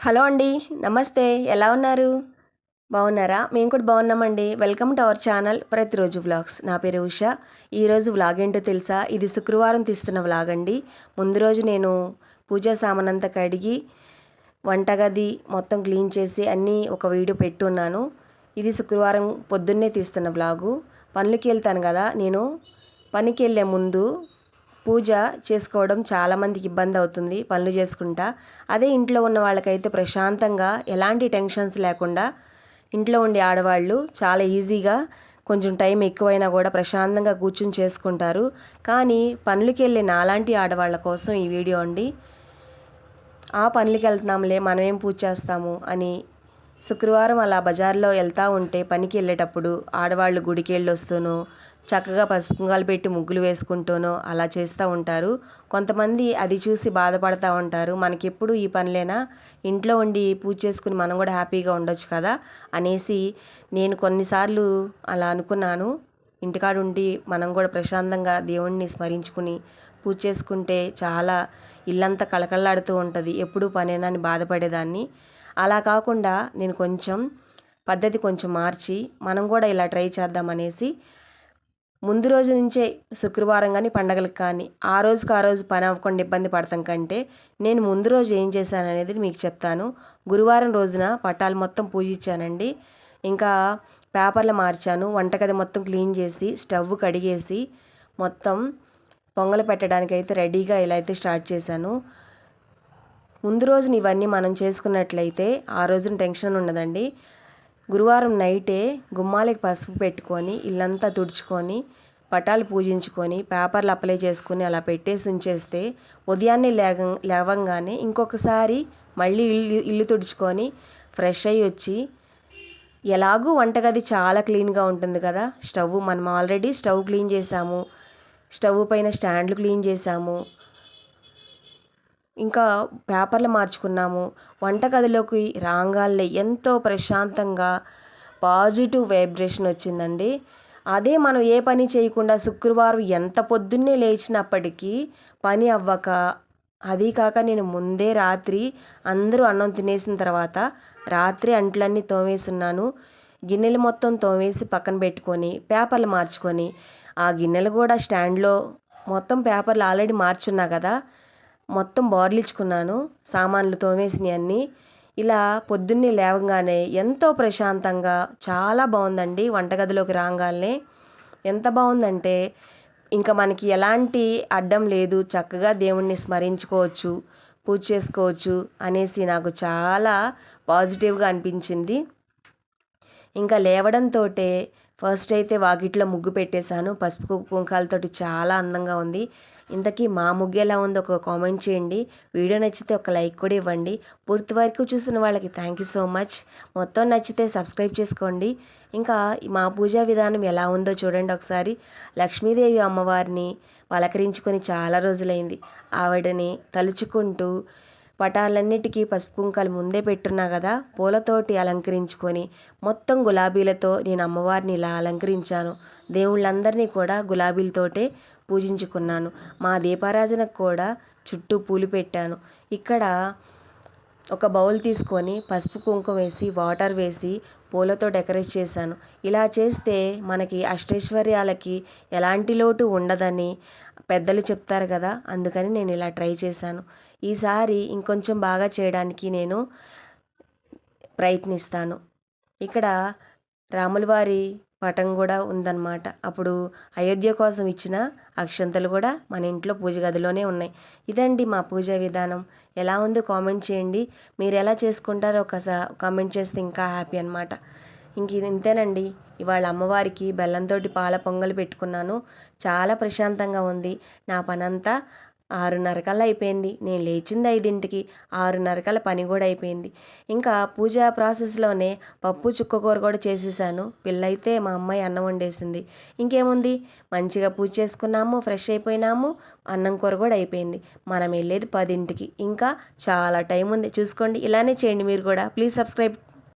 Hello అండి. నమస్తే. ఎలా ఉన్నారు? బాగున్నారా? మేము కూడా బాగున్నామండి. వెల్కమ్ టు అవర్ ఛానల్ ప్రతిరోజు వ్లాగ్స్. నా పేరు ఉష. ఈరోజు వ్లాగ్ ఏంటో తెలుసా? ఇది శుక్రవారం తీస్తున్న వ్లాగ్ అండి. ముందు రోజు నేను పూజా సామానంతా కడిగి వంటగది మొత్తం క్లీన్ చేసి అన్నీ ఒక వీడియో పెట్టున్నాను. ఇది శుక్రవారం పొద్దున్నే తీస్తున్న వ్లాగు. పనులకి వెళ్తాను కదా, నేను పనికి వెళ్ళే ముందు పూజ చేసుకోవడం చాలామందికి ఇబ్బంది అవుతుంది పనులు చేసుకుంటా. అదే ఇంట్లో ఉన్న వాళ్ళకైతే ప్రశాంతంగా ఎలాంటి టెన్షన్స్ లేకుండా ఇంట్లో ఉండే ఆడవాళ్ళు చాలా ఈజీగా కొంచెం టైం ఎక్కువైనా కూడా ప్రశాంతంగా కూర్చుని చేసుకుంటారు. కానీ పనులకి వెళ్ళే నాలాంటి ఆడవాళ్ళ కోసం ఈ వీడియో అండి. ఆ పనులకి వెళ్తున్నాంలే మనమేం పూజ చేస్తాము అని శుక్రవారం అలా బజార్లో వెళ్తూ ఉంటే పనికి వెళ్ళేటప్పుడు ఆడవాళ్ళు గుడికి వెళ్ళి వస్తూనో చక్కగా పసుపు కుంకాలు పెట్టి ముగ్గులు వేసుకుంటూనో అలా చేస్తూ ఉంటారు. కొంతమంది అది చూసి బాధపడుతూ ఉంటారు, మనకెప్పుడు ఈ పనులేనా, ఇంట్లో ఉండి పూజ చేసుకుని మనం కూడా హ్యాపీగా ఉండొచ్చు కదా అనేసి నేను కొన్నిసార్లు అలా అనుకున్నాను. ఇంటికాడ ఉండి మనం కూడా ప్రశాంతంగా దేవుణ్ణి స్మరించుకుని పూజ చేసుకుంటే చాలా ఇల్లంతా కళకళలాడుతూ ఉంటుంది, ఎప్పుడూ పనేనా అని బాధపడేదాన్ని. అలా కాకుండా నేను పద్ధతి కొంచెం మార్చి మనం కూడా ఇలా ట్రై చేద్దామనేసి ముందు రోజు నుంచే శుక్రవారం కానీ పండగలకు కానీ ఆ రోజు పని అవ్వకుండా ఇబ్బంది పడతాం కంటే నేను ముందు రోజు ఏం చేశాను అనేది మీకు చెప్తాను. గురువారం రోజున పటాలు మొత్తం పూజించానండి. ఇంకా పేపర్లు మార్చాను, వంటగది మొత్తం క్లీన్ చేసి స్టవ్ కడిగేసి మొత్తం పొంగలు పెట్టడానికి అయితే రెడీగా ఇలా అయితే స్టార్ట్ చేశాను. ముందు రోజున ఇవన్నీ మనం చేసుకున్నట్లయితే ఆ రోజున టెన్షన్ ఉండదండి. గురువారం నైటే గుమ్మాలకి పసుపు పెట్టుకొని ఇల్లంతా తుడుచుకొని పటాలు పూజించుకొని పేపర్లు అప్లై చేసుకుని అలా పెట్టేసి ఉంచేస్తే ఉదయాన్నే లేవంగానే ఇంకొకసారి మళ్ళీ ఇల్లు తుడుచుకొని ఫ్రెష్ అయ్యి వచ్చి, ఎలాగూ వంటగది చాలా క్లీన్గా ఉంటుంది కదా, మనం ఆల్రెడీ స్టవ్ క్లీన్ చేసాము, స్టవ్ పైన స్టాండ్లు క్లీన్ చేసాము, ఇంకా పేపర్లు మార్చుకున్నాము. వంటగదిలోకి రాగానే ఎంతో ప్రశాంతంగా పాజిటివ్ వైబ్రేషన్ వచ్చిందండి. అదే మనం ఏ పని చేయకుండా శుక్రవారం ఎంత పొద్దున్నే లేచినప్పటికీ పని అవ్వక, అది కాక నేను ముందే రాత్రి అందరూ అన్నం తినేసిన తర్వాత రాత్రి అంట్లన్నీ తోమేసున్నాను. గిన్నెలు మొత్తం తోమేసి పక్కన పెట్టుకొని పేపర్లు మార్చుకొని ఆ గిన్నెలు కూడా స్టాండ్లో మొత్తం పేపర్లు ఆల్రెడీ మార్చున్నా కదా మొత్తం బార్లిచ్చుకున్నాను, సామాన్లు తోమేసినవి అన్నీ. ఇలా పొద్దున్నే లేవగానే ఎంతో ప్రశాంతంగా చాలా బాగుందండి. వంటగదిలోకి రాగానే ఎంత బాగుందంటే ఇంకా మనకి ఎలాంటి అడ్డం లేదు, చక్కగా దేవుణ్ణి స్మరించుకోవచ్చు, పూజ చేసుకోవచ్చు అనేసి నాకు చాలా పాజిటివ్గా అనిపించింది. ఇంకా లేవడంతో ఫస్ట్ అయితే వాకిట్లో ముగ్గు పెట్టేశాను, పసుపు కుంకాలతోటి చాలా అందంగా ఉంది. ఇంతకీ మా ముగ్గు ఎలా ఉందో ఒక కామెంట్ చేయండి. వీడియో నచ్చితే ఒక లైక్ కూడా ఇవ్వండి. పూర్తి వరకు చూసిన వాళ్ళకి థ్యాంక్ యూ సో మచ్. మొత్తం నచ్చితే సబ్స్క్రైబ్ చేసుకోండి. ఇంకా మా పూజా విధానం ఎలా ఉందో చూడండి ఒకసారి. లక్ష్మీదేవి అమ్మవారిని పలకరించుకొని చాలా రోజులైంది. ఆవిడని తలుచుకుంటూ పటాలన్నిటికీ పసుపు కుంకాలు ముందే పెట్టున్నా కదా, పూలతోటి అలంకరించుకొని మొత్తం గులాబీలతో నేను అమ్మవారిని ఇలా అలంకరించాను. దేవుళ్ళందరినీ కూడా గులాబీలతోటే పూజించుకున్నాను. మా దీపారాజనకు కూడా చుట్టూ పూలు పెట్టాను. ఇక్కడ ఒక బౌల్ తీసుకొని పసుపు కుంకుమ వేసి వాటర్ వేసి పూలతో డెకరేట్ చేశాను. ఇలా చేస్తే మనకి అష్టైశ్వర్యాలకి ఎలాంటి లోటు ఉండదని పెద్దలు చెప్తారు కదా, అందుకని నేను ఇలా ట్రై చేశాను. ఈసారి ఇంకొంచెం బాగా చేయడానికి నేను ప్రయత్నిస్తాను. ఇక్కడ రాములవారి పటం కూడా ఉందన్నమాట. అప్పుడు అయోధ్య కోసం ఇచ్చిన అక్షంతలు కూడా మన ఇంట్లో పూజ గదిలోనే ఉన్నాయి. ఇదండి మా పూజా విధానం. ఎలా ఉందో కామెంట్ చేయండి. మీరు ఎలా చేసుకుంటారో ఒకసారి కామెంట్ చేస్తే ఇంకా హ్యాపీ అనమాట. ఇంతేనండి. ఇవాళ అమ్మవారికి బెల్లంతో పాల పొంగలు పెట్టుకున్నాను. చాలా ప్రశాంతంగా ఉంది. నా పనంతా 6:30 కల్లా అయిపోయింది. నేను లేచింది 5ంటికి, 6:30 కల్లా పని కూడా అయిపోయింది. ఇంకా పూజా ప్రాసెస్లోనే పప్పు చుక్కకూర కూడా చేసేసాను. పిల్లయితే మా అమ్మాయి అన్నం వండేసింది. ఇంకేముంది, మంచిగా పూజ చేసుకున్నాము, ఫ్రెష్ అయిపోయినాము, అన్నం కూర కూడా అయిపోయింది. మనం వెళ్ళేది 10ంటికి. ఇంకా చాలా టైం ఉంది, చూసుకోండి. ఇలానే చేయండి మీరు కూడా. Please subscribe.